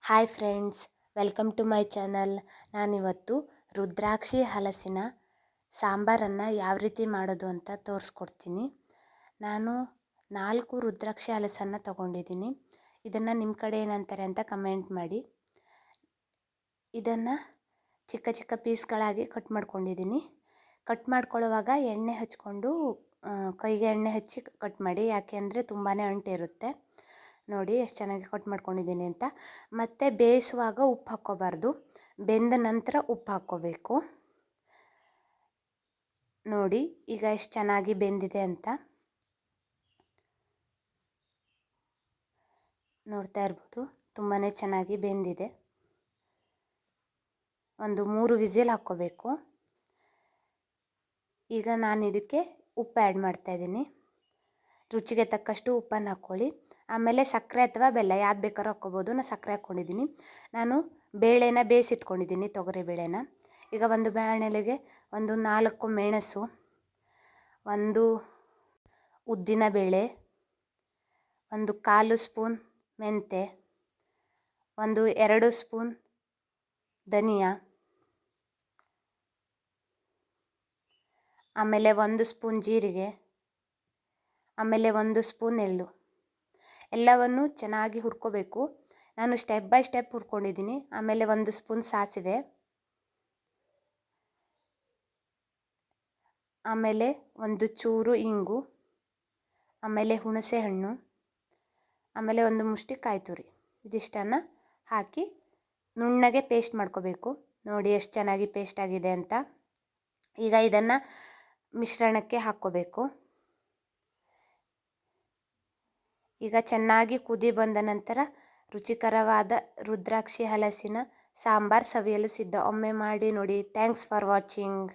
Hi friends, welcome to my channel. ನಾನಿವತ್ತು ರುದ್ರಾಕ್ಷಿ ಹಲಸಿನ ಸಾಂಬಾರನ್ನು ಯಾವ ರೀತಿ ಮಾಡೋದು ಅಂತ ತೋರಿಸ್ಕೊಡ್ತೀನಿ. ನಾನು 4 ರುದ್ರಾಕ್ಷಿ ಹಲಸನ್ನು ತಗೊಂಡಿದ್ದೀನಿ. ಇದನ್ನು ನಿಮ್ಮ ಕಡೆ ಏನಂತಾರೆ ಅಂತ ಕಮೆಂಟ್ ಮಾಡಿ. ಇದನ್ನು ಚಿಕ್ಕ ಚಿಕ್ಕ ಪೀಸ್ಗಳಾಗಿ ಕಟ್ ಮಾಡ್ಕೊಂಡಿದ್ದೀನಿ. ಕಟ್ ಮಾಡ್ಕೊಳ್ಳುವಾಗ ಎಣ್ಣೆ ಹಚ್ಕೊಂಡು ಕೈಗೆ ಎಣ್ಣೆ ಹಚ್ಚಿ ಕಟ್ ಮಾಡಿ, ಯಾಕೆ ಅಂದರೆ ತುಂಬಾ ಅಂಟಿರುತ್ತೆ. ನೋಡಿ ಎಷ್ಟು ಚೆನ್ನಾಗಿ ಕಟ್ ಮಾಡ್ಕೊಂಡಿದ್ದೀನಿ ಅಂತ. ಮತ್ತು ಬೇಯಿಸುವಾಗ ಉಪ್ಪು ಹಾಕ್ಕೋಬಾರ್ದು, ಬೆಂದ ನಂತರ ಉಪ್ಪು ಹಾಕ್ಕೋಬೇಕು. ನೋಡಿ ಈಗ ಎಷ್ಟು ಚೆನ್ನಾಗಿ ಬೆಂದಿದೆ ಅಂತ ನೋಡ್ತಾ ಇರ್ಬೋದು. ತುಂಬಾ ಚೆನ್ನಾಗಿ ಬೆಂದಿದೆ. ಒಂದು 3 ವಿಸಿಲ್ ಹಾಕ್ಕೋಬೇಕು. ಈಗ ನಾನು ಇದಕ್ಕೆ ಉಪ್ಪು ಆ್ಯಡ್ ಮಾಡ್ತಾಯಿದ್ದೀನಿ. ರುಚಿಗೆ ತಕ್ಕಷ್ಟು ಉಪ್ಪನ್ನು ಹಾಕ್ಕೊಳ್ಳಿ. ಆಮೇಲೆ ಸಕ್ಕರೆ ಅಥವಾ ಬೆಲ್ಲ ಯಾವ್ದು ಬೇಕಾದ್ರೂ ಹಾಕ್ಕೋಬೋದು. ನಾನು ಸಕ್ಕರೆ ಹಾಕ್ಕೊಂಡಿದ್ದೀನಿ. ನಾನು ಬೇಳೆನ ಬೇಯಿಸಿಟ್ಕೊಂಡಿದ್ದೀನಿ, ತೊಗರಿ ಬೇಳೆನ. ಈಗ ಒಂದು ಬಾಣಲೆಗೆ ಒಂದು 4 ಮೆಣಸು, ಒಂದು ಉದ್ದಿನ ಬೇಳೆ, ಒಂದು 1/4 ಸ್ಪೂನ್ ಮೆಂತೆ, ಒಂದು 2 ಸ್ಪೂನ್ ಧನಿಯಾ, ಆಮೇಲೆ 1 ಸ್ಪೂನ್ ಜೀರಿಗೆ, ಆಮೇಲೆ 1 ಸ್ಪೂನ್ ಎಳ್ಳು, ಎಲ್ಲವನ್ನು ಚೆನ್ನಾಗಿ ಹುರ್ಕೋಬೇಕು. ನಾನು ಸ್ಟೆಪ್ ಬೈ ಸ್ಟೆಪ್ ಹುರ್ಕೊಂಡಿದ್ದೀನಿ. ಆಮೇಲೆ 1 ಸ್ಪೂನ್ ಸಾಸಿವೆ, ಆಮೇಲೆ ಒಂದು ಚೂರು ಇಂಗು, ಆಮೇಲೆ ಹುಣಸೆ ಹಣ್ಣು, ಆಮೇಲೆ ಒಂದು ಮುಷ್ಟಿ ಕಾಯಿ ತುರಿ. ಇದಿಷ್ಟನ್ನು ಹಾಕಿ ನುಣ್ಣಗೆ ಪೇಸ್ಟ್ ಮಾಡ್ಕೋಬೇಕು. ನೋಡಿ ಎಷ್ಟು ಚೆನ್ನಾಗಿ ಪೇಸ್ಟ್ ಆಗಿದೆ ಅಂತ. ಈಗ ಇದನ್ನು ಮಿಶ್ರಣಕ್ಕೆ ಹಾಕ್ಕೋಬೇಕು. ಈಗ ಚೆನ್ನಾಗಿ ಕುದಿ ಬಂದ ನಂತರ ರುಚಿಕರವಾದ ರುದ್ರಾಕ್ಷಿ ಹಲಸಿನ ಸಾಂಬಾರ್ ಸವಿಯಲು ಸಿದ್ಧ. ಒಮ್ಮೆ ಮಾಡಿ ನೋಡಿ. Thanks for watching.